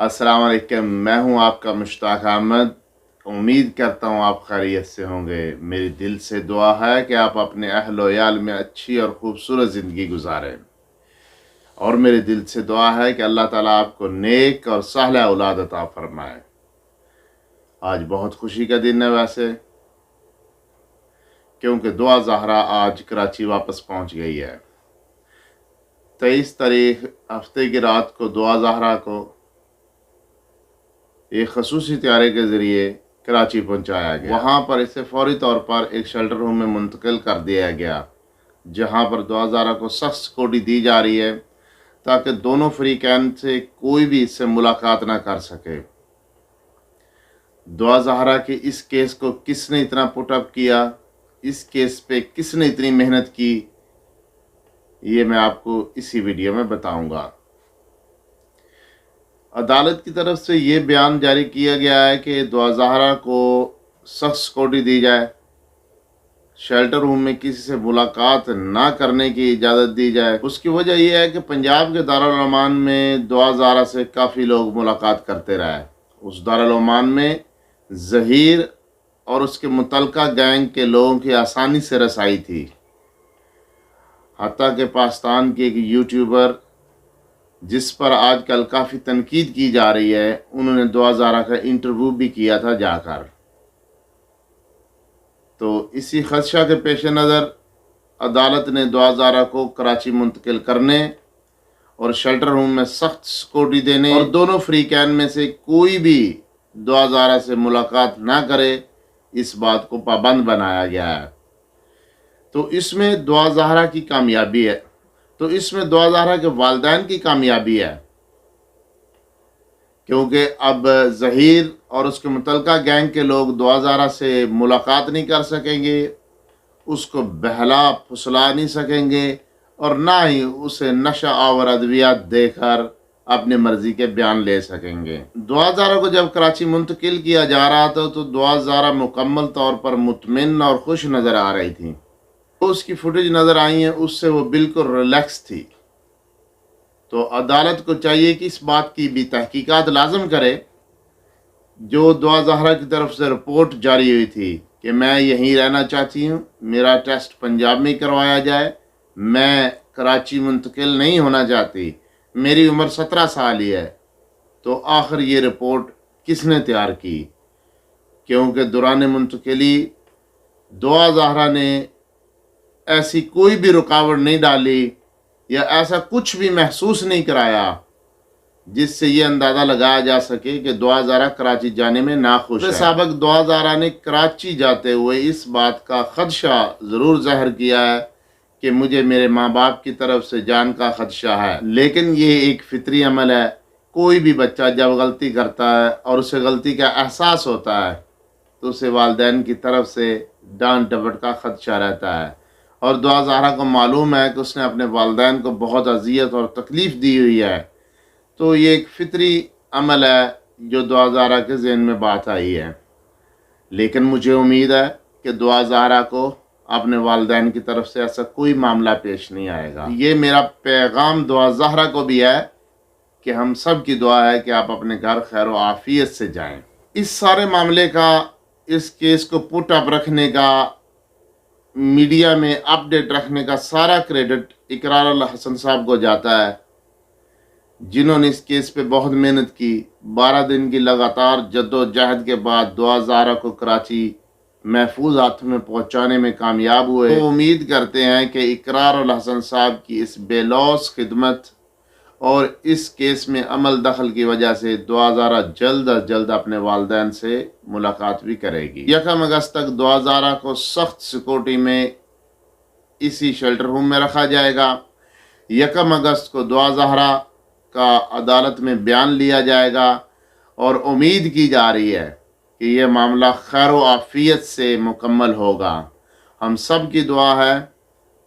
अस्सलाम वालेकुम। मैं हूं आपका मुश्ताक अहमद। उम्मीद करता हूं आप खैरियत से होंगे। मेरी दिल से दुआ है कि आप अपने अहल व याल में अच्छी और ख़ूबसूरत ज़िंदगी गुजारें, और मेरे दिल से दुआ है कि अल्लाह ताला आपको नेक और सालेह औलाद अता फरमाए। आज बहुत खुशी का दिन है वैसे, क्योंकि दुआ ज़हरा आज कराची वापस पहुंच गई है। 23 तारीख हफ्ते की रात को दुआ ज़हरा को एक खसूसी त्यारे के ज़रिए कराची पहुंचाया गया। वहाँ पर इसे फौरी तौर पर एक शेल्टर होम में मुंतकिल कर दिया गया, जहाँ पर दुआ ज़हरा को सख्त सिक्योरिटी दी जा रही है ताकि दोनों फ्री कैंप से कोई भी इससे मुलाकात ना कर सके। दुआ ज़हरा के इस केस को किसने इतना पुटअप किया, इस केस पे किसने इतनी मेहनत की, ये मैं आपको इसी वीडियो में बताऊंगा। अदालत की तरफ से ये बयान जारी किया गया है कि दुआ ज़हरा को सख्त सिक्योरिटी दी जाए, शेल्टर रूम में किसी से मुलाकात ना करने की इजाज़त दी जाए। उसकी वजह यह है कि पंजाब के दारुल अमान में दुआ ज़हरा से काफ़ी लोग मुलाकात करते रहे। उस दारुल अमान में ज़हीर और उसके मुतलका गैंग के लोगों की आसानी से रसाई थी। हत्ता कि पाकिस्तान के एक यूट्यूबर, जिस पर आजकल काफ़ी तनकीद की जा रही है, उन्होंने दुआ ज़हरा का इंटरव्यू भी किया था जाकर। तो इसी खदशा के पेश नज़र अदालत ने दुआ ज़हरा को कराची मुंतकिल करने और शेल्टर रूम में सख्त सिक्योरिटी देने और दोनों फ्री कैन में से कोई भी दुआ ज़हरा से मुलाकात ना करे, इस बात को पाबंद बनाया गया है। तो इसमें दुआ ज़हरा की कामयाबी है, तो इसमें दुआ ज़हरा के वालिदैन की कामयाबी है, क्योंकि अब ज़हीर और उसके मुतलका गैंग के लोग दुआ ज़हरा से मुलाकात नहीं कर सकेंगे, उसको बहला फुसला नहीं सकेंगे, और ना ही उसे नशा आवर अद्वियात देकर अपनी मर्ज़ी के बयान ले सकेंगे। दुआ ज़हरा को जब कराची मुंतकिल किया जा रहा था तो दुआ ज़हरा मुकम्मल तौर पर मुतमिन और खुश नज़र आ रही थी। उसकी फुटेज नज़र आई है, उससे वो बिल्कुल रिलैक्स थी। तो अदालत को चाहिए कि इस बात की भी तहकीकात लाजम करे, जो दुआ ज़हरा की तरफ से रिपोर्ट जारी हुई थी कि मैं यहीं रहना चाहती हूँ, मेरा टेस्ट पंजाब में करवाया जाए, मैं कराची मुंतकिल नहीं होना चाहती, मेरी उम्र 17 साल ही है। तो आखिर ये रिपोर्ट किसने तैयार की? क्योंकि दौरान मुंतकिली दुआ ज़हरा ने ऐसी कोई भी रुकावट नहीं डाली या ऐसा कुछ भी महसूस नहीं कराया जिससे ये अंदाज़ा लगाया जा सके कि दुआ ज़हरा कराची जाने में नाखुश है। साबिक दुआ ज़हरा ने कराची जाते हुए इस बात का खदशा ज़रूर ज़ाहिर किया है कि मुझे मेरे माँ बाप की तरफ से जान का खदशा है, लेकिन ये एक फितरी अमल है। कोई भी बच्चा जब गलती करता है और उसे गलती का एहसास होता है तो उसे वालिदैन की तरफ से डांट डपट का खदशा रहता है, और दुआ ज़हरा को मालूम है कि उसने अपने वालिदैन को बहुत अजियत और तकलीफ़ दी हुई है। तो ये एक फितरी अमल है जो दुआ ज़हरा के ज़हन में बात आई है। लेकिन मुझे उम्मीद है कि दुआ ज़हरा को अपने वालिदैन की तरफ से ऐसा कोई मामला पेश नहीं आएगा। ये मेरा पैगाम दुआ ज़हरा को भी है कि हम सब की दुआ है कि आप अपने घर खैर व आफियत से जाएं। इस सारे मामले का, इस केस को पुट अप रखने का, मीडिया में अपडेट रखने का सारा क्रेडिट इकरार अल हसन साहब को जाता है, जिन्होंने इस केस पे बहुत मेहनत की। 12 दिन की लगातार जद्दोजहद के बाद दुआ ज़हरा को कराची महफूज हाथों में पहुंचाने में कामयाब हुए। तो उम्मीद करते हैं कि इकरार अल हसन साहब की इस बेलौस खिदमत और इस केस में अमल दखल की वजह से दुआ ज़हरा जल्द अज जल्द अपने वालिदैन से मुलाकात भी करेगी। 1 अगस्त तक दुआ ज़हरा को सख्त सिक्योरिटी में इसी शेल्टर होम में रखा जाएगा। 1 अगस्त को दुआ ज़हरा का अदालत में बयान लिया जाएगा, और उम्मीद की जा रही है कि यह मामला खैर व आफियत से मुकम्मल होगा। हम सब की दुआ है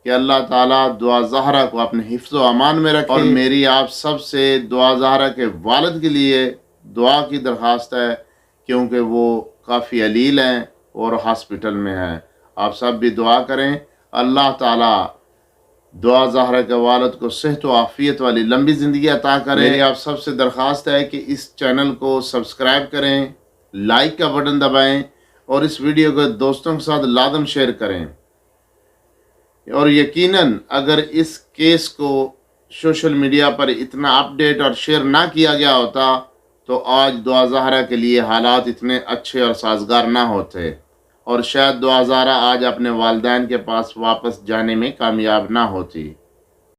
कि अल्लाह ताला दुआ ज़हरा को अपने हिफ्ज़ व अमान में रखे। और मेरी आप सब से दुआ ज़हरा के वालिद के लिए दुआ की दरख्वास्त है, क्योंकि वो काफ़ी अलील हैं और हॉस्पिटल में हैं। आप सब भी दुआ करें, अल्लाह ताला دعا زہرا کے والد کو صحت و عافیت والی لمبی زندگی عطا کرے۔ میری آپ سب سے درخواست ہے کہ اس چینل کو سبسکرائب کریں، لائک کا بٹن دبائیں اور اس ویڈیو کو دوستوں کے ساتھ لازم شیئر کریں۔ اور یقیناً اگر اس کیس کو سوشل میڈیا پر اتنا اپڈیٹ اور شیئر نہ کیا گیا ہوتا تو آج دعا زہرا کے لیے حالات اتنے اچھے اور سازگار نہ ہوتے، اور شاید دعا زہرا آج اپنے والدین کے پاس واپس جانے میں کامیاب نہ ہوتی۔